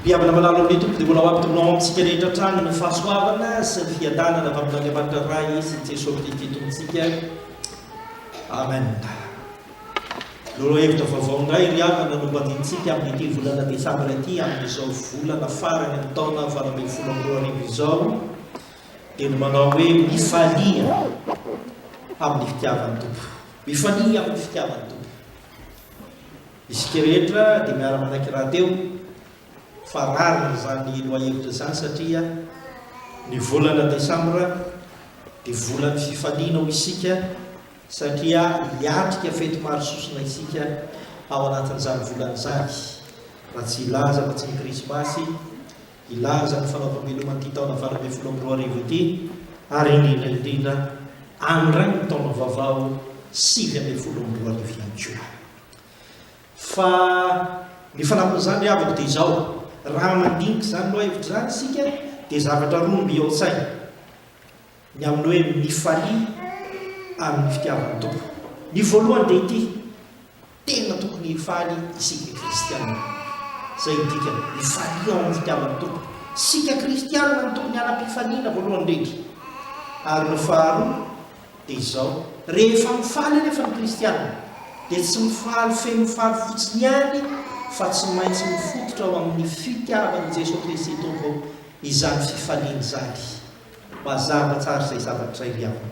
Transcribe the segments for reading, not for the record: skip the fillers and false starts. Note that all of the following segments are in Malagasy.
Riavana malalo amin'ny tompo dia mbola ho ampitominao amintsika rehetra trano ny fahasoavana sy ny fiadanana avy amin'Andriamanitra ray sy Jesosy Kristy tompontsika. Amen. Lolo hevitra vaovao indray riavana no mbadintsika amin'ity volana desambra ity amin'izao volana farany amin'ny taona 2022 izao dia no manao hoe mifalia amin'ny fitiavan'ny tompo. Mifalia amin'ny fitiavan'ny tompo. Isika rehetra dia miara-manaiky raha teo fararina zany lohahevitra zany satria ny volana desambra dia volan'ny fifaliana ho isika satria hiatrika fety maro sosona isika ao anatin'izany volana zany. Raha tsy ilaza fa tsy ny krismasy, ilaza ny fanaovam-beloman'ity taona 2022 ity ary indrindra andray ny taona vaovao 2022 ihany koa. Fa ny fanampin'izany avako dia izao, raha mandinika zany loha hevitra zany isika dia zavatra romby eo an-tsaina ny amin'ny hoe mifalia amin'ny fitiavan'ny tompo. Ny voalohany dia ity, tena tokony hifaly isika kristianina. Zay midika mifalia amin'ny fitiavan'ny tompo. Isika kristianina no tokony hanam-pifaliana voalohany indrindra. Ary ny faharoa dia izao, rehefa mifaly anefa ny kristianina dia tsy mifaly feno mifaly fotsiny ihany fa tsy maintsy mifototra ao amin'ny fitiavan'i Jesosy Kristy tompo izany fifaliana izany. Mazava tsara izay zavatra izay riavana.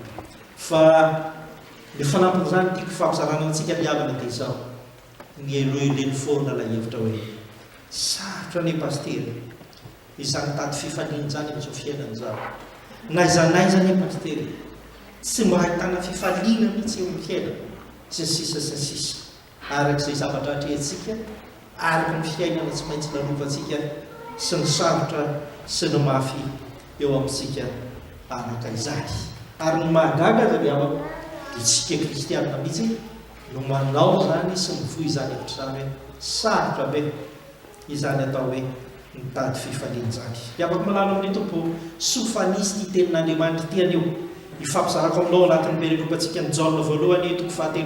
Fa ny fanampin'izany tiako fampizarana antsika riavana dia izao, ny eloheleny foana ilay hevitra hoe sarotra ane pastery izany tady fifaliana izany amin'izao fiainana izao. Naizanaiza ane pastery tsy mba ahitana fifaliana mihitsy eo amin'ny fiainana sy ny sisa sy ny sisa. Arak'izay zavatra atrehantsika araka ny fiainana tsy maintsy narovantsika sy ny sarotra sy ny mafy eo amintsika araka izany. Ary ny mahagaga zany avako dia tsika kristianina mihitsy no manao zany sy mivoy izany hevitra zany hoe sarotra be izany atao hoe mitady fifaliana izany. Avako malalo amin'ny tompo sofanisy ty tenin'Andriamanitra ty anio ifampizarako aminao anatin'ny perelopantsika ny Jaona voalohany toko 7:7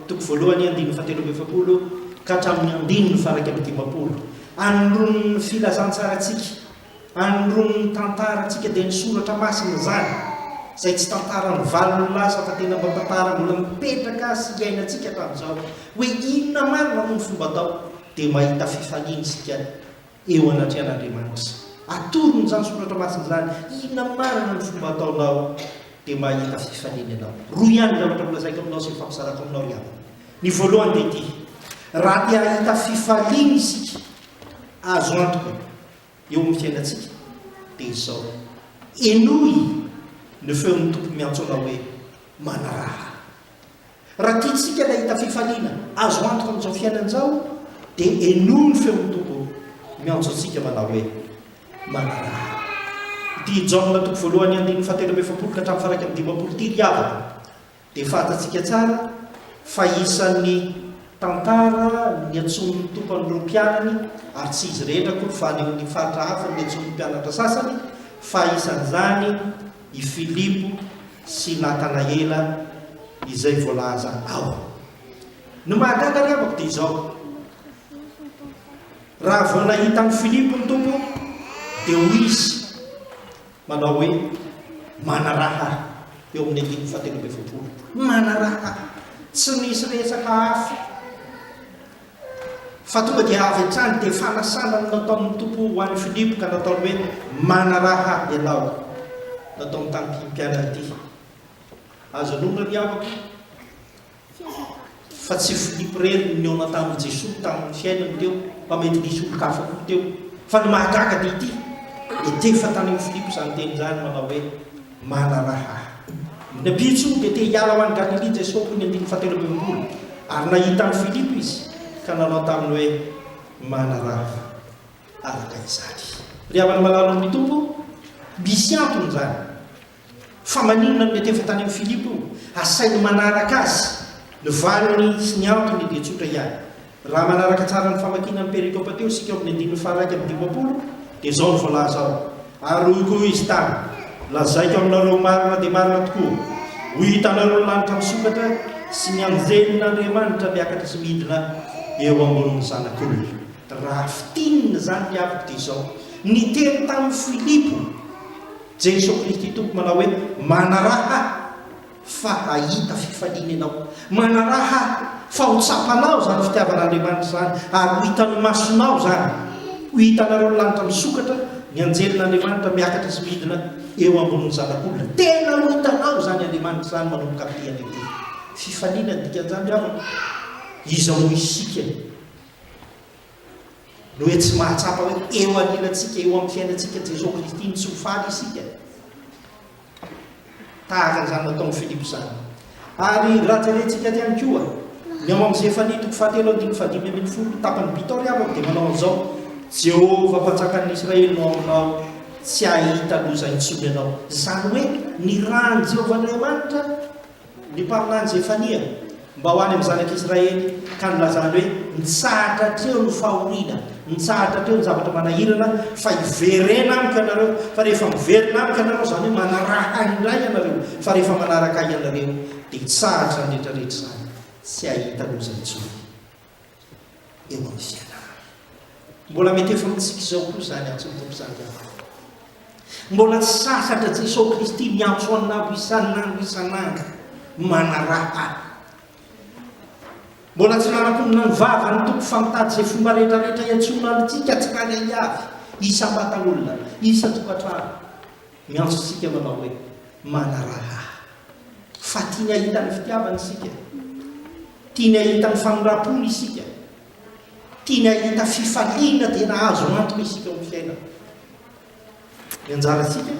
toko voalohany 7:7 ka hatramin'ny 9:50. Andron'ny filazantsaratsika, andron'ny tantarantsika dia ny soratra masina zany izay tsy tantarany valiny lasa fa tena tantara mbola mipetraka sy iainantsika hatramin'izao hoe inona marina no ny fomba atao dia mahita fifaliana isika eo anatrehan'Andriamanitra. Atorony zany soratra masina zany, inona marina ny fomba ataonao dia mahita fifaliana ianao. Roa ihany zavatra molazaiko aminao sy mifampizarako aminao ihany. Ny voalohany dia ity, raha te hahita fifaliana isika azo antoka eo amin'ny fiainantsika dia izao, enoy ny feon'ny tompo miantso anao hoe manaraha. Raha tiatsika ilay hita fifaliana azo antoka amin'izao fiainana izao dia enoy ny feon'ny tompo miantso antsika manao hoe manaraha. Ity Jaona toko voalohany 7:7 ka hatramin'ny faraka amin'ny 50 ty riavana dia fantatsika tsara fa isan'ny tantara ny antson'ny tompo an'ireo mpianany ary tsy izy rehetra koa fa ny faritra hafa ny antson'ny mpianatra sasany fa isan'izany i Filipo sy Natanaela izay voalaza ao. Ny mahagaga riavako dia izao, raha vao nahita amin'ny Filipo ny tompo dia ho izy manao hoe manaraha eo amin'ny 7:7. Manaraha, tsy misy resaka hafa fa tonga dia avy hatrany dia fanasana nataon'ny tompo ho an'ny Filipo ka nataony hoe manaraha ianao. Nataony tamin'ity mpianana ity. Azo anona riavako fa tsy Filipo rery ny eo tamin'ny Jesosy tamin'ny fiainany teo fa mety nisy olo-kafa koa teo. Fa ny mahagaga dia ity, etefa tany amin'ny Filipo izany teny izany manao hoe manaraha. Ny bitso dia te hiala ho an'ny Galilea Jesosy ny 7:7 ary nahita ny Filipo izy ka nanao taminy hoe manaraha araka izany. Riavana malalo amin'ny tompo misy antony zany. Fa maninona no etefa tany amin'ny Filipo asainy manaraka azy, ny valiny sy ny antony dia tsotra ihany. Raha manaraka tsara ny famakiana ny perikopa teo isika amin'ny 9:50 dia zao ny voalaza ao. Ary hoy koa izy tany, lazaiko aminareo marina dia marina tokoa, ho hitanareo ny lanitra misokatra sy ny anjelin'Andriamanitra miakatra sy midina eo ambonin'ny zanak'olona. raha fitinina zany miavaka dia izao ny teny tamin'ny Filipo Jesosy Kristy tompo manao hoe manaraha fa hahita fifaliana ianao, manaraha fa ho tsapanao zany fitiavan'Andriamanitra zany ary ho hitan'ny masonao zany, ho hitanareo ny lanitra misokatra, ny anjelin'Andriamanitra miakatra sy midina eo ambonin'ny zanak'olona. Tena ho hitanao zany Andriamanitra zany manomboka amin'ny lehibe. Fifaliana dikan'izany avana iza ho isika no hoe tsy mahatsapa hoe eo anilantsika, eo amin'ny fiainantsika Jesosy Kristy ny tsy ho faly isika, tahaka an'izany nataon'ny Filipo zany. Ary raha jerentsika ihany koa ny ao amin'ny Zefania 4:5-10 tapany Bitôry avako dia manao an'izao: Jehova mpatsakan'ny Israely no aminao, tsy hahita loza intsony ianao. Zany hoe ny rahan'i Jehovahandriamanitra ny mpaminany Zefania mba ho any amin'ny zanak'Israely ka nilazany hoe nitsahatra treo ny fahoriana, nitsahatra treo ny zavatra manahirana, fa hiverena amiko ianareo, fa rehefa miverina amiko ianareo zany hoe manaraha indray ianareo, fa rehefa manaraka ianareo dia hitsahatra ny rehetrarehetra zany, tsy hahita loza intsony eo amin'ny fiainana. Mbola mety efa mitsika izao koa zany antsotompo zany, mbola tsy sasatra Jesosy Kristy miantso anao isanandro manaraha, mbola tsy nanakonina ny vava ny tompo famitady izay fomba rehetrarehetra iantsona antsika tsy kany aiavy, isa mbata-olona, isa tokantrano, miantso isika manao hoe manaraha. Fa tiany ahita ny fitiavana isika, tiany ahita ny famindrapony isika, tiany ahita fifaliana tena azo antoka isika amin'ny fiainana. Ny anjara isika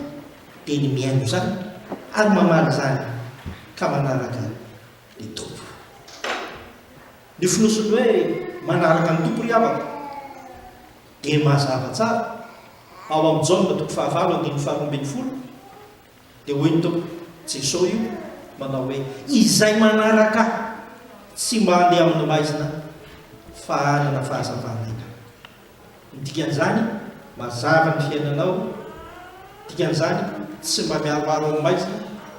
dia ny miaino zany ary mamaly zany ka manaraka ny tompo. Ny finosony hoe manaraka ny tompo ry havaka dia mazava tsara ao amin'ny Jaona 5:12 dia hoy ny tompo Jesosy io manao hoe izay manaraka tsy mba handeha amin'ny maizina fa hanana fahazavana ina. Dikan'izany mazava ny fiainanao, dikan'izany tsy mba miaromaro amin'ny maizina,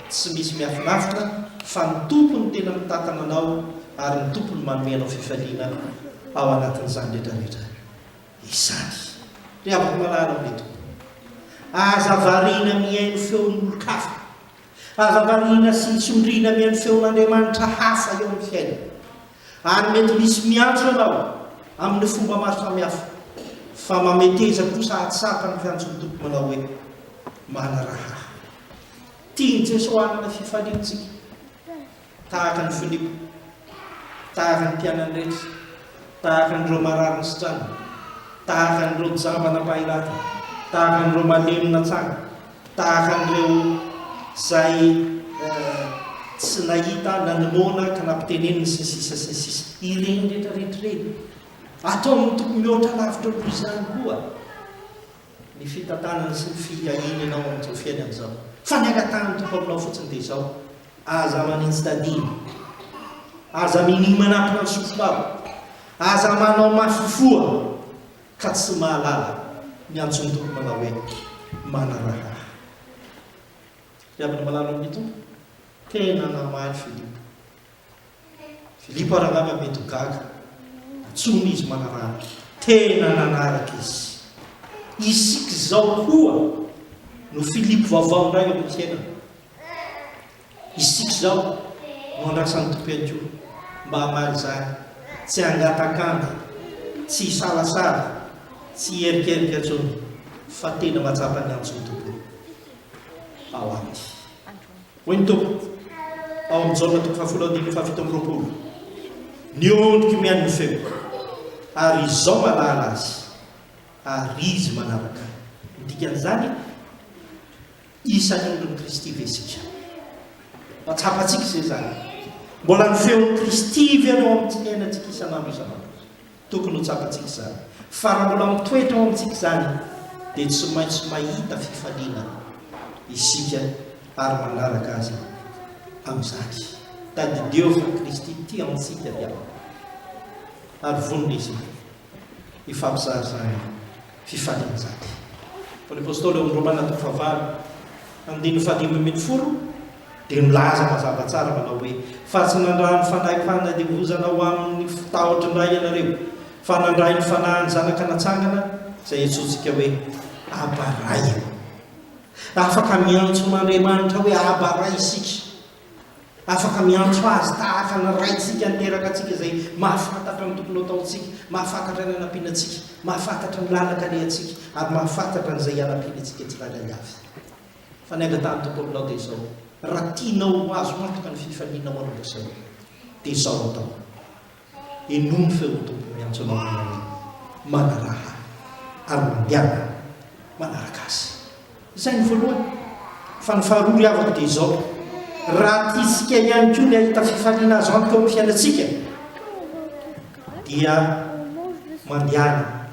tsy misy miafinafitra, fa ny tompony tena mitatana anao ary ny tompony manomenao fifaliana ao anatin'izany rehetrarehetra izany. Ry havako malala amin'eto, aza variana mihaino feon'olon-kafa, aza variana sy sondriana mihaino feon'Andriamanitra hafa eo amin'ny fiainana, ary mety misy miantso ianao amin'ny fomba maro samihafa, fa mameteza kosa atsapa ny fiantson'ny tompo manao hoe manaraha. Tiany Jesosy hanana fifaliantsika tahaka ny Filipo, tahaka ny mpianany rehetra, tahaka n'ireo marary ny sitrana, tahaka n'ireo jamba napahilata, tahaka n'ireo malemy natsanga, tahaka n'ireo zay tsy nahita nanomona ka nampiteneniny sy sisa sy sisa. Ireny rehetrarehetra ireny ataon'ny tompo mihoatra lavitra loha izany koa ny fitantanana sy ny fiahiana ianao amin'izao fiainana izao. Fa ny angatahany tompo aminao fotsiny dia izao: aza manintsy tadiny, aza mininy manampina ny sofobabo, aza manao mafifoa ka tsy mahalala ny antsony tompo manao hoe manaraha. Riavana malala amin'ny tompo tena namaly Filipo. Filipo arangaba mety ho gaga, tsony izy manaraha, tena nanaraka izy. Isika izao koa no Filipo vaovao indray amin'ny fiainana. Isika izao no andrasan'ny tompo ihany koa mba hamaly zany, tsy hangatakanga, tsy hisalasala, tsy hierikerika intsony, fa tena matsapa ny antsony tompo ao aminy. Hoy ny tompo ao amin'ny Jaona 5:17 niondriky mihaino ny feo ary izao malala azy ary izy manaraka. Dikan'izany isan'ny ondrin'i Kristy ve isika? Matsapatsika izay zany, mbola ny feon'i Kristy ve anao amin'ny fiainantsika isan'andro isan'andro? Tokony ho tsapatsika izany. Fa raha mbola mitoetra ao amintsika zany dia tsy maintsy mahita fifaliana isika ary manaraka azy amin'izany. Tadideo fa Kristy tia amintsika dia ary vonona izy ifampizarazany fifaliana zany. Fa ny apôstôly ao amin'ny Romana 5:15 dia milaza mazava tsara manao hoe fa tsy nandrany fandahim-panadivozana ho amin'ny fitahotra indray ianareo fanandray ny fanahiny zanaka natsangana izay atsotsika hoe abaray. Afaka miantso n'Andriamanitra hoe abaray isika, afaka miantso azy tahaka ny raitsika niteraka atsika izay mahafantatra ny tokony ataontsika, mahafantatra ny anampianatsika, mahafantatra ny lalaka lehantsika, ary mahafantatra n'izay anampianatsika tsirairay avy. Fa ny angatany tomponao dia izao, raha tianao azo antoka ny fifalianao anao dia izao atao, enomy feo tompo miantso anao hoe manaraha ary mandiana manaraka azy. Izay ny voalohany. Fa ny faharoa ry havako dia izao, raha tiasika ihany koa ny ahita fifaliana azo antoka amin'ny fiainantsika dia mandiana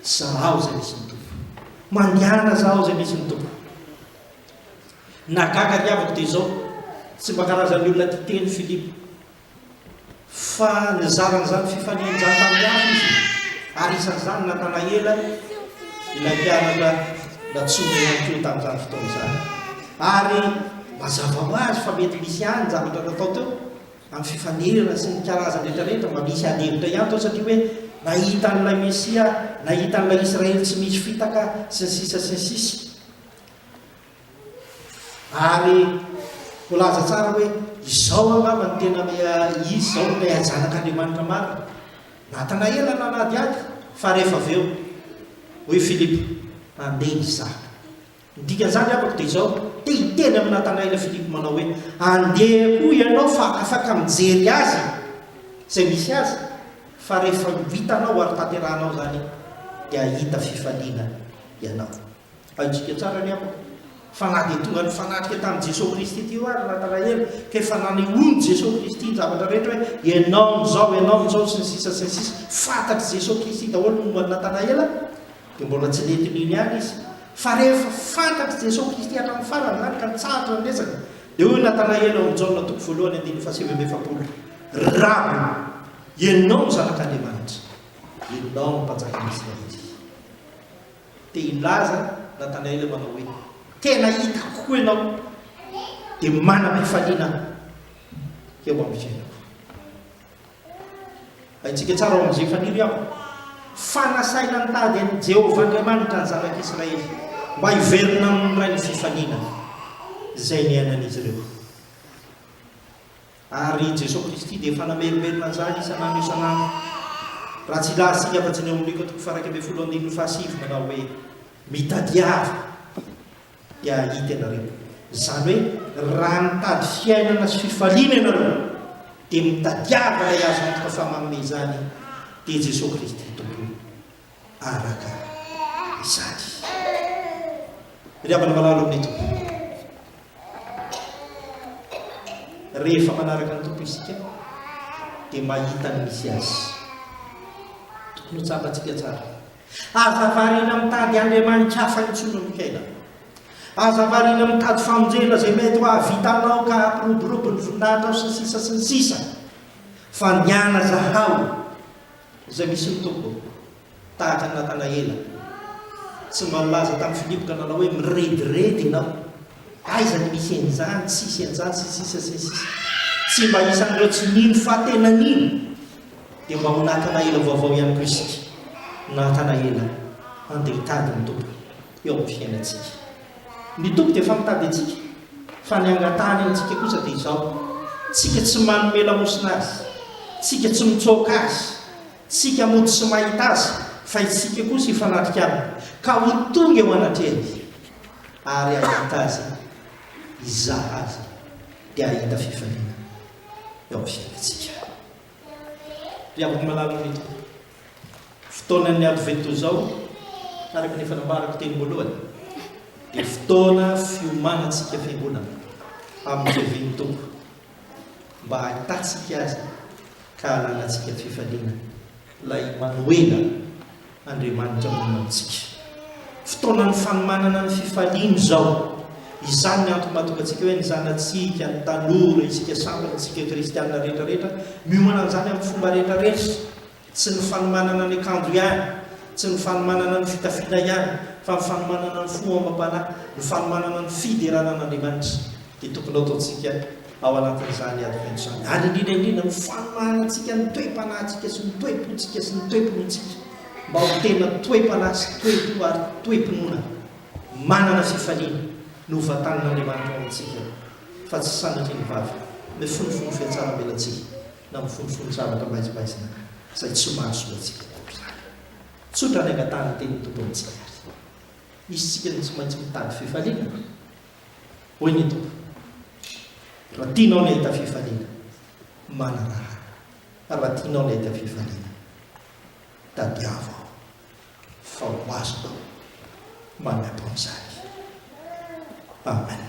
zaho izay misy ny tompo, mandiana zaho izay misy ny tompo. Nagaga ry havako dia izao, tsy mba karazan'ny olona titeny Filipo, fa nizarana izany fifaliana izany tamin'ny hafa izy, ary isan'izany Natanaela ilay mpianatra natsoina ihany koa tamin'izany fotoana izany. Ary mazava ho azy fa mety misy ihany zavatra natao teo amin'ny fifanirana sy ny karazany rehetrarehetra, mba misy adevitra ihany tao, satria hoe nahita n'ilay Mesia, nahita n'ilay Israely tsy misy fitaka sy ny sisa sy ny sisa. Ary volaza tsara hoe izao angamba ny tena izy izao ilay ajanak'Andriamanitra marina. Natanaela nanadiady, fa rehefa avy eo hoe Filipo andeha izaha. Dikan'izany avako dia izao, dia hiteny amin'ny Natanaela Filipo manao hoe andeha koa ianao fa afaka mijery azy izay misy azy, fa rehefa vitanao ary tanterahanao zany dia hita fifaliana ianao. Aitsika tsara ny avako fa na dia tonga ny fanatrika tamin'i Jesosy Kristy teo ary Natanaela, ka efa nanehoany Jesosy Kristy ny zavatra rehetra hoe ianao n'izao sy ny sisa sy ny sisa, fantatry Jesosy Kristy daholo momba ny Natanaela, dia mbola tsy nentin'iny ihany izy. Fa rehefa fantatry Jesosy Kristy hatramin'ny farany zany ka nitsahatra ny resaka, dia hoy Natanaela ao Jaona toko voalohany andiny fahasivy efapolo, rabo ianao ny zanak'Andriamanitra, ianao ny mpanjakan'ny Israely. Dia ilaza Natanaela manao hoe tena hita kokoa ianao dia manam-pifaliana eo amin'ny fiainako. Aitsika tsara ao amin'izay faniry aho, fanasaina nitady an'i Jehovah Andriamanitra ny zanak'Israely mba hiverina amin'ny ray ny fifaliana izay niainan'izy ireo. Ary Jesosy Kristy dia efa namerimerina an'izany isan'andro isan'andro. Raha tsy latsika afa-tsy ny amin'ny toko faha 1:15 manao hoe mitady avy dia hita ianareo. Izany hoe raha mitady fiainana sy fifaliana ianareo dia mitady avy ilay azo antoka fa manome izany dia Jesosy Kristy tompo araka izany. Ry havana malalo amin'ny tompo, rehefa manaraka ny tompo isika dia mahita ny misy azy. Tokony ho tsapantsika tsara. Aza variana mitady Andriamanitra hafa intsony mikaina, aza variana mitady famonjena izay mety ho ahavitanao ka hampiroborobo ny voninahitra sy ny sisa sy ny sisa, fa niana zahaho izay misy ny tompo tahaka ny Natanaela. Tsy malaza tamin'ny Filipo ka nanao hoe mirediredy ianao, aiza ny misy an'izany, tsisy an'izany sy sisa sy sisa. Tsy mba isan'ireo tsy nino fa tena nino, dia mba ho Natanaela vaovao ihany koa isika. Natanaela andeha hitady ny tompo eo amin'ny fiainantsika. Ny tompo dia efa mitady antsika, fa ny angatany antsika kosa dia izao, tsika tsy manome lamosina azy, tsika tsy mitsoaka azy, tsika mody sy mahita azy, fa itsika kosa hifanatrika aminy ka ho tonga eo anatrehany ary ahita azy, izaha azy dia ahita fifaliana eo amin'ny fiainantsika. Ry havako malalo ny tompo, fotoanan'ny advento zao araka ny fanambarako teny voalohany dia fotoana fiomanantsika fiangonana amin'ny fiavian'ny tompo mba ahitatsika azy ka hananantsika fifaliana ilay manoela Andriamanitra monatsika. Fotoanan'ny fanomanana ny fifaliana zao, izany ny antony mahatonga antsika hoe nyzanatsika, ny tanora, isika sambany, isika kristianina rehetrarehetra miomana an'izany amin'ny fomba rehetrarehetra, tsy ny fanomanana ny akanjo ihany, tsy ny fanomanana ny fitafiana ihany, fa ny fanomanana ny fomba amam-panahy, ny fanomanana ny fiderana an'Andriamanitra. Dia tokony ataontsika ao anatin'izany adventsany ary indrindra ny fanomahanantsika ny toe-panahintsika sy ny toe-pontsika sy ny toe-pontsika mba ho tena toe-panahy sy toe-po ary toe-ponona manana fifaliana no vatan'Andriamanitra amintsika fa tsy sanatry ny vavy ny fonifono fiatsara-belantsika na mifonofono zavatra maizimaizina izay tsy mahasoa antsika tokozany tsotra ny angatahany teny tompontsika ary izy tsika ny tsy maintsy mitady fifaliana hoy ny tompo raha tianao ny ahita fifaliana manaraha raha tianao ny ahita fifaliana tadiavo fa ho azonao manapon''izany amen.